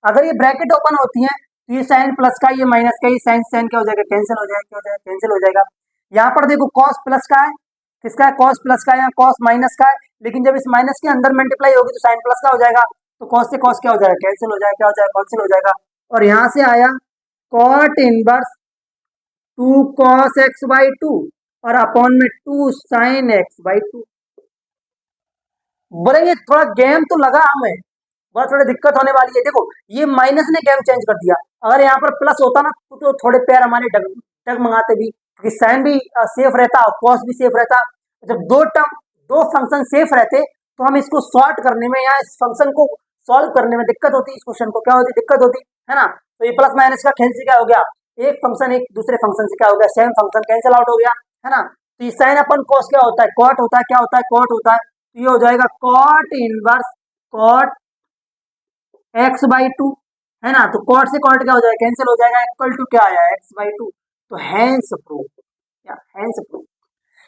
अगर ये ब्रैकेट ओपन होती है तो ये साइन प्लस का, ये माइनस का, ये साइन साइन क्या हो जाएगा, कैंसिल हो जाएगा, क्या हो जाएगा, कैंसिल हो जाएगा। यहाँ पर देखो कॉस प्लस का है, किसका है, कॉस प्लस का, या कॉस माइनस का है, लेकिन जब इस माइनस के अंदर मल्टीप्लाई होगी तो साइन प्लस का हो जाएगा, तो कॉस से कॉस क्या हो जाएगा, कैंसिल हो जाएगा, क्या हो जाएगा, कैंसिल हो जाएगा। और यहाँ से आया cot inverse 2 cos x by 2 और अपॉन में 2 sin x बाई 2। बोले ये थोड़ा गेम तो लगा हमें, बहुत थोड़ी दिक्कत होने वाली है। देखो ये माइनस ने गेम चेंज कर दिया, अगर यहाँ पर प्लस होता ना तो थोड़े पैर हमारे डग मंगाते भी, क्योंकि साइन भी सेफ रहता और कॉस भी सेफ रहता। जब दो फंक्शन सेफ रहते तो हम इसको सॉर्ट करने में या इस फंक्शन को सॉल्व करने में दिक्कत होती, इस क्वेश्चन को क्या होती, दिक्कत होती है ना। तो ये प्लस माइनस का खेल से क्या हो गया, एक फंक्शन एक दूसरे फंक्शन से क्या हो गया, सेम फंक्शन कैंसिल आउट हो गया, है ना। तो ये साइन अपन कॉस क्या होता है, कॉट होता है, क्या होता है, कॉट होता है। तो ये हो जाएगा cot inverse cot x by 2, है ना। तो कॉट से कॉट क्या हो जाएगा, कैंसिल हो जाएगा, इक्वल टू क्या आया, एक्स बाई 2। तो हैंस प्रूफ, क्या हैंस प्रूफ।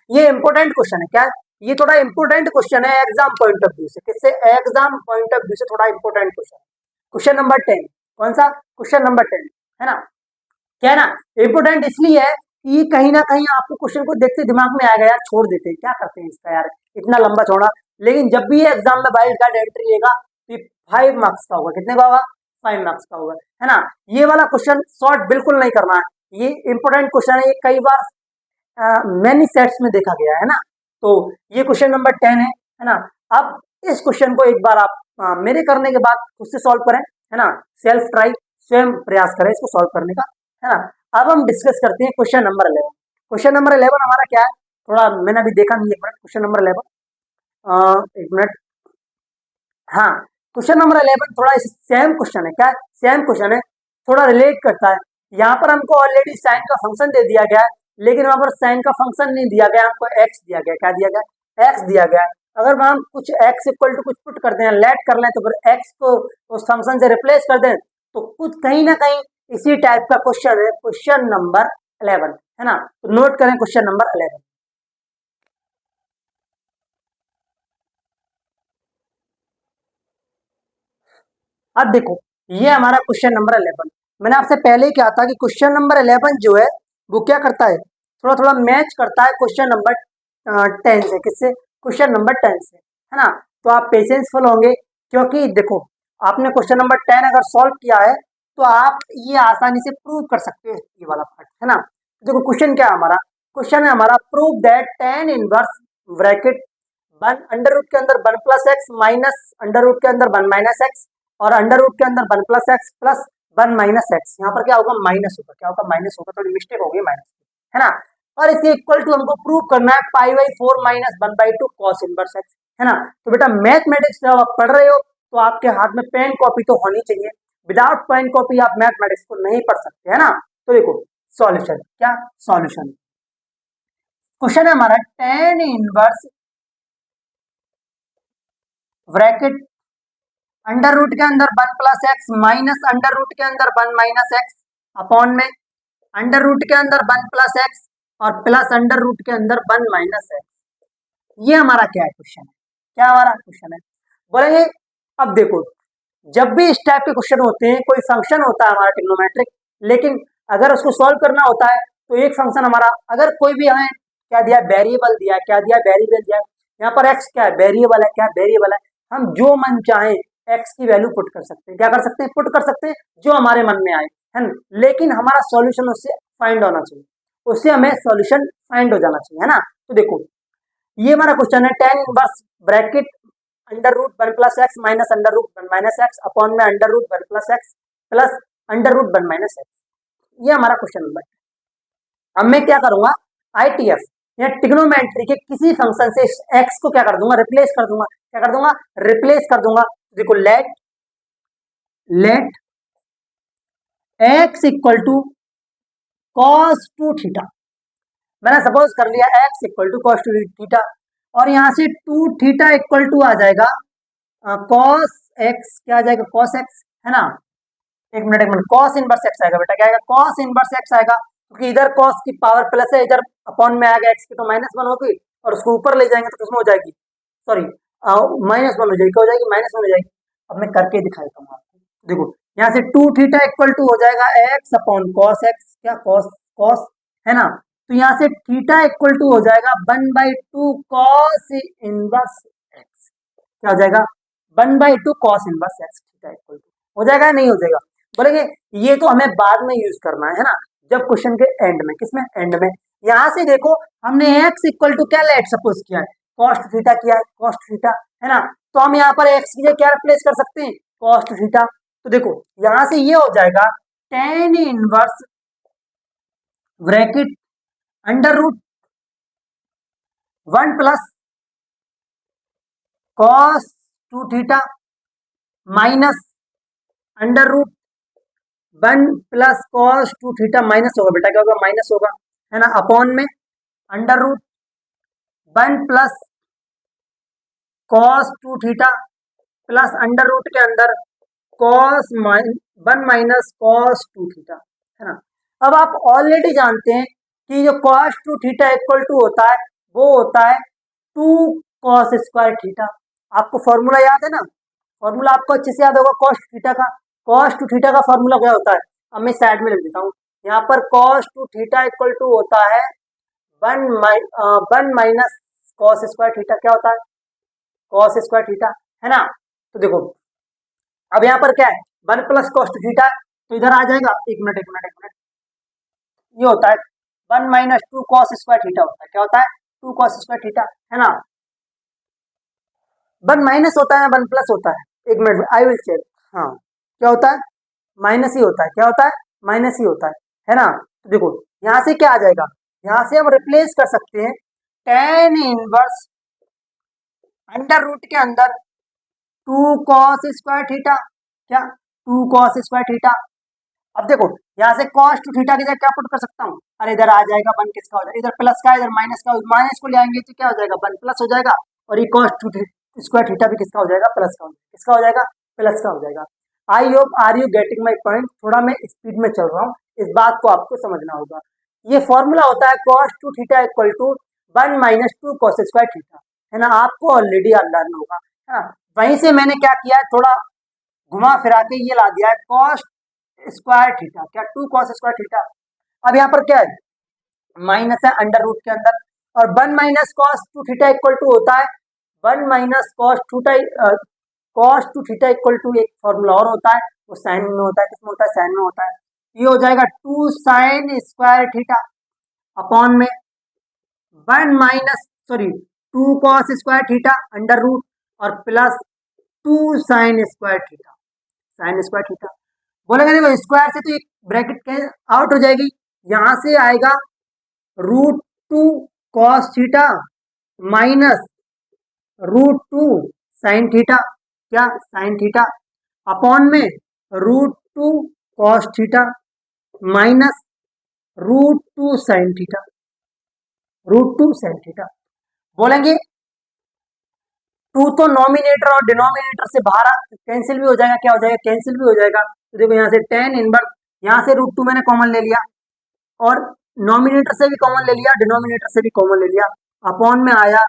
ये इंपॉर्टेंट क्वेश्चन है, क्या, ये थोड़ा इंपॉर्टेंट क्वेश्चन है एग्जाम पॉइंट ऑफ व्यू से, किससे, एग्जाम पॉइंट ऑफ व्यू से थोड़ा इंपॉर्टेंट क्वेश्चन। क्वेश्चन नंबर 10, कौन सा, क्वेश्चन नंबर 10, है ना। क्या है ना, इंपोर्टेंट इसलिए है कि कहीं ना कहीं आपको क्वेश्चन को देखते दिमाग में आएगा, यार छोड़ देते हैं, क्या करते हैं इसका यार, इतना लंबा छोड़ा। लेकिन जब भी ये एग्जाम में वाइल्ड कार्ड एंट्री लेगा तो 5 मार्क्स का होगा, कितने का होगा, 5 मार्क्स का होगा, है ना। ये वाला क्वेश्चन शॉर्ट बिल्कुल नहीं करना है, ये इंपोर्टेंट क्वेश्चन है, ये कई बार मैनी सेट्स में देखा गया है ना। तो ये क्वेश्चन नंबर 10 है ना। अब इस क्वेश्चन को एक बार आप मेरे करने के बाद खुद से सॉल्व करें, है ना, सेल्फ ट्राई, स्वयं प्रयास करें इसको सॉल्व करने का, है ना। अब हम डिस्कस करते हैं क्वेश्चन नंबर 11। क्वेश्चन नंबर 11 हमारा क्या है, थोड़ा मैंने अभी देखा नहीं, एक मिनट, क्वेश्चन नंबर 11, एक मिनट, हाँ क्वेश्चन नंबर 11 थोड़ा सेम क्वेश्चन है, क्या सेम क्वेश्चन है, थोड़ा रिलेट करता है। यहाँ पर हमको ऑलरेडी साइन का फंक्शन दे दिया गया है, लेकिन वहां पर साइन का फंक्शन नहीं दिया गया, हमको एक्स दिया गया, क्या दिया गया, एक्स दिया गया है। अगर हम कुछ एक्स इक्वल टू कुछ पुट कर दें, लेट कर लें, तो फिर एक्स को उस फंक्शन से रिप्लेस कर दें, तो कुछ कहीं ना कहीं इसी टाइप का क्वेश्चन है, क्वेश्चन नंबर 11, है ना। तो नोट करें क्वेश्चन नंबर 11। अब देखो ये हमारा क्वेश्चन नंबर 11, मैंने आपसे पहले ही कहा था कि क्वेश्चन नंबर 11 जो है वो क्या करता है, थोड़ा थोड़ा मैच करता है क्वेश्चन नंबर 10 से, किससे, क्वेश्चन नंबर 10 से, है ना। तो आप पेशेंसफुल होंगे, क्योंकि देखो आपने क्वेश्चन नंबर 10 अगर सॉल्व किया है तो आप ये आसानी से प्रूव कर सकते हो ये वाला पार्ट, है ना। देखो क्वेश्चन क्या है हमारा, क्वेश्चन है हमारा prove that tan inverse bracket one under root के अंदर 1 plus x minus under root के अंदर 1 माइनस एक्स और अंडर रूट के अंदर 1 प्लस 1 माइनस एक्स, यहाँ पर क्या होगा, माइनस होगा, क्या होगा, माइनस होगा, थोड़ी मिस्टेक होगी, माइनस, है ना। और इसके इक्वल टू हमको प्रूव करना है pi by 4 minus 1/2 cos inverse x, है ना। तो बेटा मैथमेटिक्स जब आप पढ़ रहे हो तो आपके हाथ में पेन कॉपी तो होनी चाहिए, विदाउट पेन कॉपी आप मैथमेटिक्स को नहीं पढ़ सकते, है ना। तो देखो सॉल्यूशन, क्या सॉल्यूशन, क्वेश्चन है हमारा tan inverse bracket under root के अंदर 1 plus x minus under root के अंदर 1 माइनस एक्स अपॉन में अंडर रूट के अंदर 1 प्लस एक्स और प्लस अंडर रूट के अंदर 1 माइनस एक्स। ये हमारा क्या है क्वेश्चन है, क्या हमारा क्वेश्चन है, बोलेंगे। अब देखो जब भी इस टाइप के क्वेश्चन होते हैं, कोई फंक्शन होता है हमारा ट्रिग्नोमेट्रिक, लेकिन अगर उसको सॉल्व करना होता है तो एक फंक्शन हमारा, अगर कोई भी हमें क्या दिया, वेरिएबल दिया, क्या दिया, वेरिएबल दिया, यहाँ पर एक्स क्या है, वेरिएबल है, क्या वेरिएबल है, हम जो मन चाहे एक्स की वैल्यू पुट कर सकते हैं, क्या कर सकते हैं, पुट कर सकते हैं जो हमारे मन में आए, है ना। लेकिन हमारा सॉल्यूशन उससे फाइंड होना चाहिए, उससे हमें सॉल्यूशन फाइंड हो जाना चाहिए, है ना। तो देखो ये हमारा क्वेश्चन है tan inverse bracket under root 1 plus x minus under root 1 minus x upon में under root 1 plus x plus under root 1 minus x, ये हमारा क्वेश्चन नंबर है। अब मैं क्या करूंगा, ITF या ट्रिग्नोमेट्री के किसी फंक्शन से एक्स को क्या कर दूंगा, रिप्लेस कर दूंगा, क्या कर दूंगा, रिप्लेस कर दूंगा। देखो let x equal to cos two theta, मैंने सपोज कर लिया x equal to cos two theta, और यहां से टू थीटा इक्वल टू आ जाएगा कॉस एक्स, क्या आ जाएगा कॉस एक्स, है ना। एक मिनट कॉस इनवर्स एक्स आएगा बेटा, क्या आएगा कॉस इनवर्स एक्स आएगा, क्योंकि इधर कॉस की पावर प्लस है, इधर अपॉन में आएगा एक्स की तो माइनस वन होगी, और उसको ऊपर ले जाएंगे तो किसमें हो जाएगी, सॉरी माइनस वन हो जाएगी, क्या हो जाएगी माइनस वन हो जाएगी। अब मैं करके दिखाता हूँ आपको, देखो यहाँ से टू थीटा इक्वल टू हो जाएगा एक्स अपॉन कॉस एक्स, क्या कॉस कॉस, है ना। तो यहाँ से थीटा इक्वल टू हो जाएगा 1/2 कॉस इनवर्स एक्स, क्या हो जाएगा 1/2 cos inverse x, theta equal to हो जाएगा या नहीं हो जाएगा। बोलेंगे ये तो हमें बाद में यूज करना है ना, जब क्वेश्चन के एंड में, किसमें एंड में। यहां से देखो हमने x इक्वल टू क्या लेट सपोज किया है, कॉस्ट थीटा किया है, कॉस्ट थीटा, है ना। तो हम यहाँ पर x की जगह क्या रिप्लेस कर सकते हैं, कॉस्ट थीटा। तो देखो यहां से ये हो जाएगा tan inverse bracket under root 1 plus cos two theta minus under root 1 plus cos two theta, minus होगा बेटा, क्या होगा माइनस होगा, है ना, अपॉन में under root 1 plus cos two theta plus under root के अंदर cos 1 minus cos two theta, है ना। अब आप ऑलरेडी जानते हैं कि जो cos two theta equal to होता है वो होता है 2 कॉस स्क्वायर थीटा। आपको फॉर्मूला याद है ना, फॉर्मूला आपको अच्छे से याद होगा कॉस थीटा का। कॉस टू थीटा का फॉर्मूला क्या होता है, अब मैं साइड में लिख देता हूँ, यहाँ पर cos two theta equal to होता है 1 माइनस कॉस स्क्वायर थीटा, क्या होता है कॉस स्क्वायर थीटा, है ना। तो देखो अब यहाँ पर क्या है 1 प्लस कॉस टू थीटा, तो इधर आ जाएगा, एक मिनट, ये होता है 1 माइनस 2 कॉस स्क्वायर थीटा होता है, क्या होता है 2 कॉस स्क्वायर थीटा, है ना। 1 माइनस होता है 1 प्लस होता है, एक मिनट आई विल चेक, हाँ क्या होता है माइनस ही होता है, क्या होता है माइनस ही होता है ना। तो देखो यहाँ से क्या आ जाएगा, यहाँ से हम रिप्लेस कर सकते हैं tan इनवर्स अंडर रूट के अंदर 2 कॉस स्क्वायर थीटा, क्या 2 कॉस स्क्वायर थीटा। अब देखो यहाँ से कॉस टू थीटा की जगह क्या पुट कर सकता हूँ, अरे इधर आ जाएगा 1 किसका हो जाएगा, इधर प्लस का इधर माइनस का, माइनस को ले आएंगे तो क्या हो जाएगा 1 प्लस हो जाएगा, और ये कॉस टू स्क्वायर थीटा भी किसका हो जाएगा प्लस का हो जाएगा, किसका हो जाएगा प्लस का हो जाएगा। I hope are you getting my point, थोड़ा मैं स्पीड में चल रहा हूँ, इस बात को आपको समझना होगा। ये फॉर्मूला होता है cos two theta equal to 1 minus 2 cos square theta, है ना, आपको ऑलरेडी लर्न होगा, है ना। वहीं से मैंने क्या किया है, थोड़ा घुमा फिरा के ये ला दिया है कॉस स्क्वायर थीटा, क्या 2 कॉस स्क्वायर थीटा। अब यहाँ पर क्या है माइनस है अंडर रूट के अंदर, और 1 minus cos two theta equal to होता है 1 minus cos two theta equal to एक फॉर्मूला और होता है, वो साइन में होता है, किसमें होता है साइन में होता है। ये हो जाएगा 2 साइन स्क्वायर थीटा अपॉन में 1 minus sorry 2 cos square theta under root और plus 2 sine square theta, sine square theta. बोलेंगे देखो स्क्वायर से तो एक ब्रैकेट आउट हो जाएगी, यहां से आएगा √2 cos theta minus √2 sign theta, क्या साइन थीटा, अपॉन में √2 cos theta minus √2 sign theta, √2 sine theta. बोलेंगे 2 तो नॉमिनेटर और डिनोमिनेटर से बाहर कैंसिल भी हो जाएगा, क्या हो जाएगा कैंसिल भी हो जाएगा। तो देखो यहाँ से tan इनवर्स, यहाँ से √2 मैंने कॉमन ले लिया, और नॉमिनेटर से भी कॉमन ले लिया, डिनोमिनेटर से भी कॉमन ले लिया, अपॉन में आया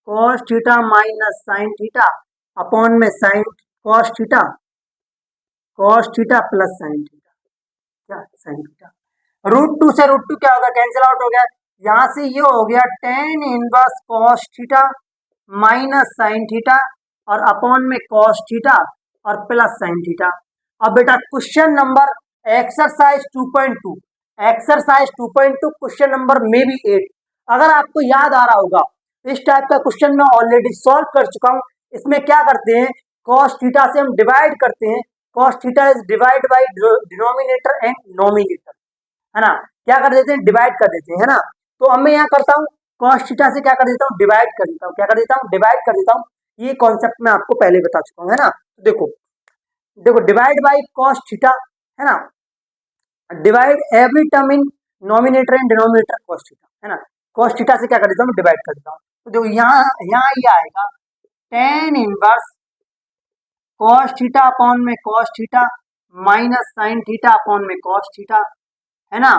cos theta minus sine theta upon में sine cos theta plus sine theta, क्या साइन थीटा। √2 से √2 क्या होगा कैंसिल आउट हो गया, यहाँ से ये हो गया tan inverse cos theta minus sine theta और अपॉन में cos थीटा और प्लस साइन थीटा। अब बेटा question number exercise 2.2, exercise 2.2 question number may be 8, अगर आपको याद आ रहा होगा इस टाइप का क्वेश्चन मैं ऑलरेडी सॉल्व कर चुका हूँ। इसमें क्या करते हैं cos थीटा से हम डिवाइड करते हैं, cos theta is divide by denominator and nominator, है ना, क्या कर देते हैं डिवाइड कर देते हैं, है ना। तो अब मैं यहाँ करता हूँ cos थीटा से क्या कर देता हूँ डिवाइड कर देता हूँ, क्या कर देता हूँ डिवाइड कर देता हूँ। ये कॉन्सेप्ट मैं आपको पहले बता चुका हूँ, है ना। तो देखो डिवाइड बाई कॉस थीटा, है ना, divide every term in nominator and denominator cos theta, है ना। कॉस थीटा से क्या कर देता हूँ, डिवाइड कर देता हूँ। तो देखो यहाँ यहाँ ये आएगा tan inverse cos theta upon में cos theta minus sine theta upon में कॉस थीटा, है ना,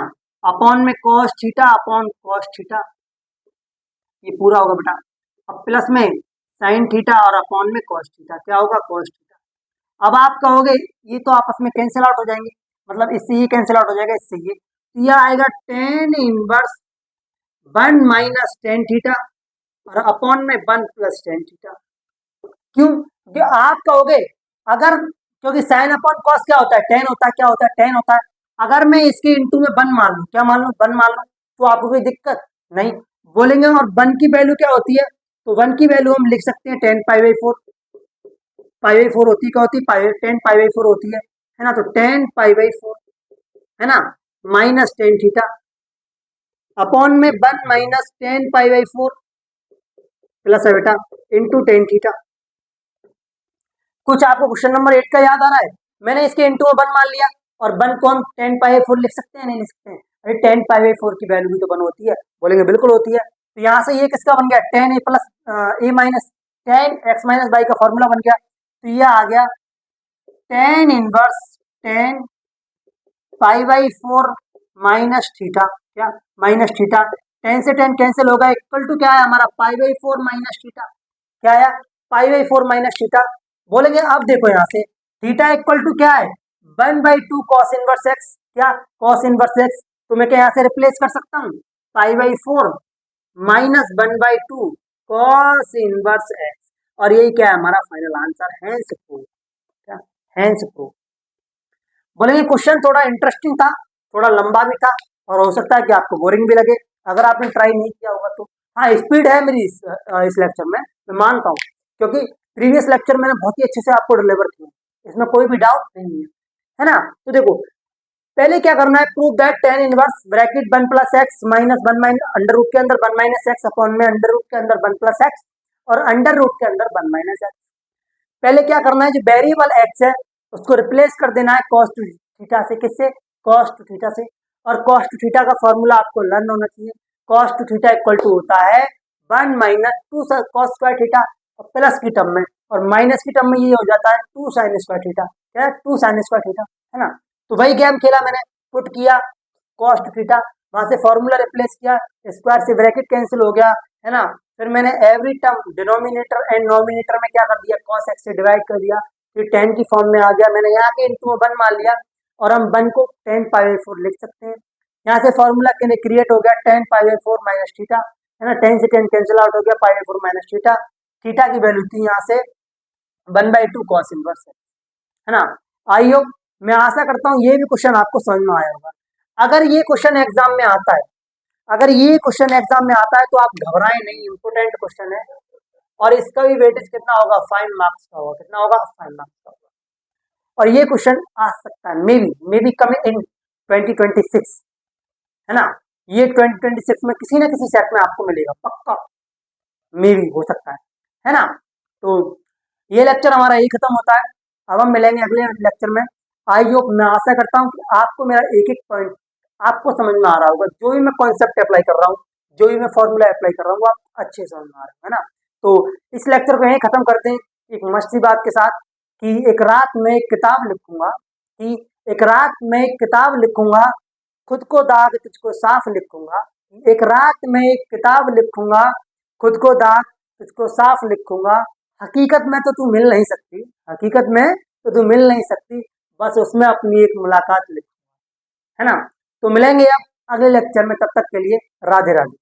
अपॉन में cos theta upon cos theta, ये पूरा होगा बेटा। अब प्लस में साइन थीटा और अपॉन में कॉस थीटा, क्या होगा, कॉस थीटा। अब आप कहोगे ये तो आपस में कैंसिल आउट हो जाएंगे, मतलब इससे ये कैंसिल आउट हो जाएगा, इससे ये, तो यह आएगा tan inverse 1 minus tan theta और अपॉन में 1 प्लस टेन थीटा। क्यों, जो आप कहोगे अगर, क्योंकि साइन अपॉन कॉस क्या होता है, टेन होता है, क्या होता है, टेन होता है। अगर मैं इसके इंटू में 1 मान लूं, क्या मान लूं, 1 मान लूं, तो आपको कोई दिक्कत नहीं बोलेंगे। और 1 की वैल्यू क्या होती है, तो 1 की वैल्यू हम लिख सकते हैं 10 पाई बाई 4, पाई बाई 4 होती है, क्या होती है, 10 पाई बाई 4 होती है ना। तो 10 पाई बाई 4, है ना, माइनस टेन थीटा अपॉन में 1 माइनस 10 पाई बाई 4 प्लस है बेटा इंटू टेन थीटा। कुछ आपको क्वेश्चन नंबर 8 का याद आ रहा है, मैंने इसके इंटू में 1 मान लिया और 1 को हम 10 पाई बाई 4 लिख सकते हैं, नहीं लिख सकते हैं, अरे 10 पाई बाई 4 की वैल्यू भी तो 1 होती है, बोलेंगे बिल्कुल होती है। तो यहाँ से ये किसका बन गया, 10 ए प्लस ए माइनस 10 एक्स माइनस वाई का फॉर्मूला बन गया। तो ये आ गया 10 inverse 10 pi by 4 minus theta, क्या माइनस थीटा, 10 से 10 कैंसिल होगा, इक्वल टू क्या है हमारा, पाई बाई 4 माइनस थीटा, क्या आया, पाई बाई 4 माइनस थीटा। बोलेंगे अब देखो यहाँ से थीटा इक्वल टू क्या है, 1/2 कॉस इनवर्स एक्स, क्या कॉस इनवर्स एक्स, तो मैं क्या यहाँ से रिप्लेस कर सकता हूँ, pi by 4 minus 1/2 cos inverse x, और यही क्या है हमारा फाइनल आंसर, हैंस प्रूफ, क्या हैंस प्रूफ। बोलेंगे क्वेश्चन थोड़ा इंटरेस्टिंग था, थोड़ा लंबा भी था, और हो सकता है कि आपको बोरिंग भी लगे अगर आपने ट्राई नहीं किया होगा तो। हाँ स्पीड है मेरी इस लेक्चर में, मैं मानता हूँ, क्योंकि प्रीवियस लेक्चर मैंने बहुत ही अच्छे से आपको डिलीवर किया, इसमें कोई भी डाउट नहीं है ना। तो देखो पहले क्या करना है, prove that tan inverse bracket 1 plus x minus 1 minus under root के अंदर 1 माइनस एक्स अपॉन में अंडर रूट के अंदर 1 प्लस एक्स और अंडर रूट के अंदर 1 माइनस एक्स। पहले क्या करना है, जो वेरिएबल एक्स है उसको रिप्लेस कर देना है cos टू थीटा से, किससे, cos टू थीटा से। और cos टू थीटा का फॉर्मूला आपको लर्न होना चाहिए, cos two theta equal to होता है 1 माइनस 2 cos स्क्वायर थीटा, और प्लस की टर्म में और माइनस की टर्म में ये हो जाता है 2 sin स्क्वायर थीटा, क्या है 2 sin स्क्वायर थीटा, है ना। तो वही गेम खेला मैंने, पुट किया cos टू थीटा, वहां से फॉर्मूला रिप्लेस किया, स्क्वायर से ब्रैकेट कैंसिल हो गया, है ना। फिर मैंने every term denominator and nominator में क्या कर दिया, cos x से डिवाइड कर दिया, फिर 10 की फॉर्म में आ गया, मैंने यहाँ के इंटू 1 मान लिया, और हम 1 को 10 पाई बाई 4 लिख सकते हैं। यहाँ से फॉर्मूला क्रिएट हो गया 10 पाई बाई 4 माइनस थीटा, है ना, 10 से 10 कैंसिल आउट हो गया, pi by 4 minus theta, theta की वैल्यू थी यहाँ से 1/2 cos इनवर्स है ना। आई होप, मैं आशा करता हूँ ये भी क्वेश्चन आपको समझ में आया होगा। अगर ये क्वेश्चन एग्जाम में आता है, अगर ये क्वेश्चन एग्जाम में आता है तो आप घबराएं नहीं, इंपोर्टेंट क्वेश्चन है, और इसका भी वेटेज कितना होगा, 5 मार्क्स का होगा, कितना होगा, 5 मार्क्स का होगा। और ये क्वेश्चन आ सकता है मे बी कमिंग इन 2026, है ना, ये 2026 में किसी ना किसी सेट में आपको मिलेगा पक्का, मे बी हो सकता है ना। तो ये लेक्चर हमारा यही खत्म होता है, अब हम मिलेंगे अगले लेक्चर में। आई होप, मैं आशा करता हूँ कि आपको मेरा एक एक पॉइंट आपको समझ में आ रहा होगा, जो भी मैं कॉन्सेप्ट अप्लाई कर रहा हूँ, जो भी मैं फॉर्मूला अप्लाई कर रहा हूँ, आप अच्छे समझ में आ रहे हैं, है ना। तो इस लेक्चर को यहीं खत्म करते हैं एक मस्ती बात के साथ, कि एक रात में एक किताब लिखूंगा, कि एक रात में एक किताब लिखूंगा, खुद को दाग तुझको साफ लिखूंगा, एक रात में एक किताब लिखूंगा, खुद को दाग तुझको साफ लिखूंगा, हकीकत में तो तू मिल नहीं सकती, हकीकत में तो तू मिल नहीं सकती, बस उसमें अपनी एक मुलाकात लिखूंगा, है ना। तो मिलेंगे अब अगले लेक्चर में, तब तक के लिए राधे राधे।